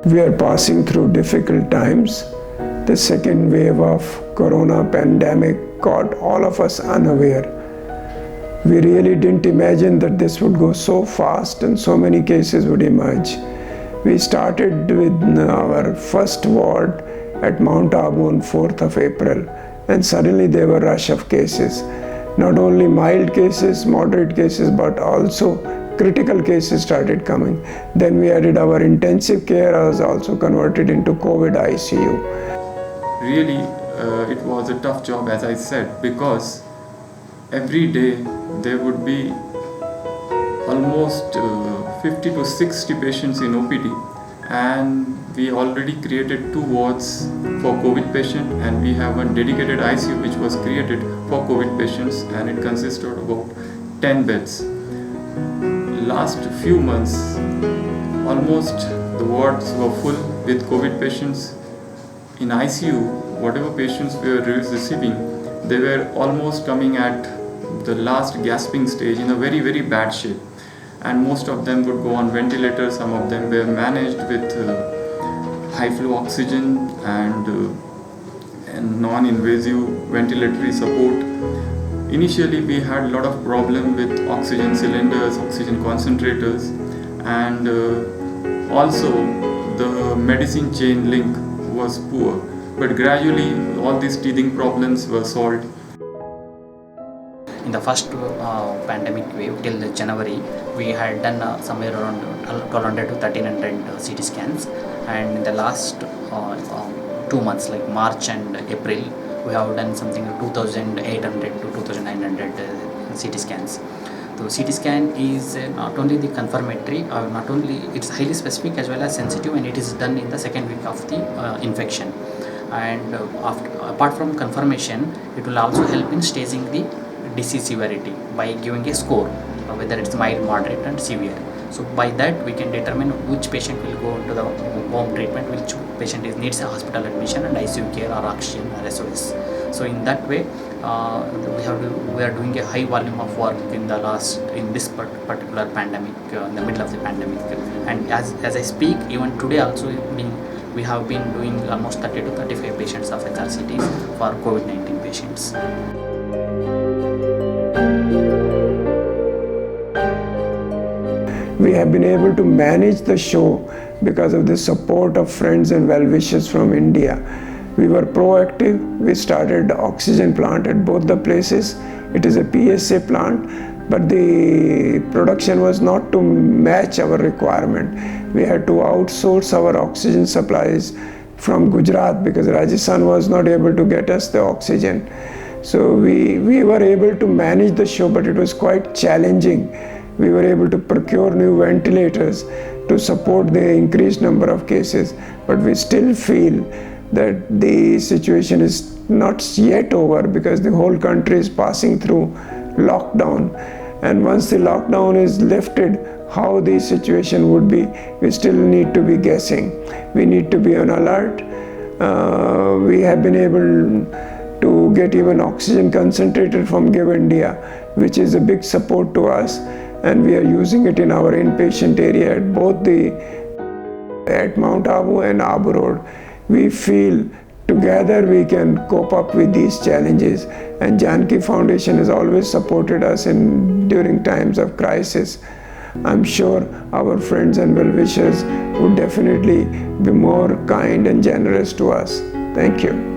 We are passing through difficult times. The second wave of corona pandemic caught all of us unaware. We really didn't imagine that this would go so fast and so many cases would emerge. We started with our first ward at Mount Abu on 4th of April, and suddenly there were a rush of cases. Not only mild cases, moderate cases, but also critical cases started coming. Then we added our intensive care was also converted into COVID ICU. Really, it was a tough job, as I said, because every day there would be almost 50 to 60 patients in OPD, and we already created 2 wards for COVID patient, and we have one dedicated ICU which was created for COVID patients, and it consisted of about 10 beds. Last few months, almost the wards were full with COVID patients. In ICU, whatever patients we were receiving, they were almost coming at the last gasping stage in a very, very bad shape. And most of them would go on ventilators. Some of them were managed with high flow oxygen and non-invasive ventilatory support. Initially, we had a lot of problem with oxygen cylinders, oxygen concentrators, and also the medicine chain link was poor. But gradually, all these teething problems were solved. In the first pandemic wave till January, we had done somewhere around 1200 to 1300 CT scans, and in the last 2 months, like March and April, we have done something 2800 to 2900 CT scans. So CT scan is not only the confirmatory, not only it's highly specific as well as sensitive, and it is done in the second week of the infection. And apart from confirmation, it will also help in staging the disease severity by giving a score, whether it's mild, moderate and severe. So by that we can determine which patient will go into the home treatment, which patient needs a hospital admission and ICU care or oxygen or SOS. So in that way we are doing a high volume of work in this particular pandemic, in the middle of the pandemic. And as I speak, even today also we have been doing almost 30 to 35 patients of HRCTs for COVID-19 patients. We have been able to manage the show because of the support of friends and well-wishers from India. We were proactive. We started oxygen plant at both the places. It is a PSA plant, but the production was not to match our requirement. We had to outsource our oxygen supplies from Gujarat because Rajasthan was not able to get us the oxygen. So we were able to manage the show, but it was quite challenging. We were able to procure new ventilators to support the increased number of cases, but we still feel that the situation is not yet over because the whole country is passing through lockdown. And once the lockdown is lifted, how the situation would be, we still need to be guessing. We need to be on alert. We have been able to get even oxygen concentrated from Give India, which is a big support to us, and we are using it in our inpatient area at Mount Abu and Abu Road. We feel together we can cope up with these challenges, and Janki Foundation has always supported us during times of crisis. I'm sure our friends and well-wishers would definitely be more kind and generous to us. Thank you.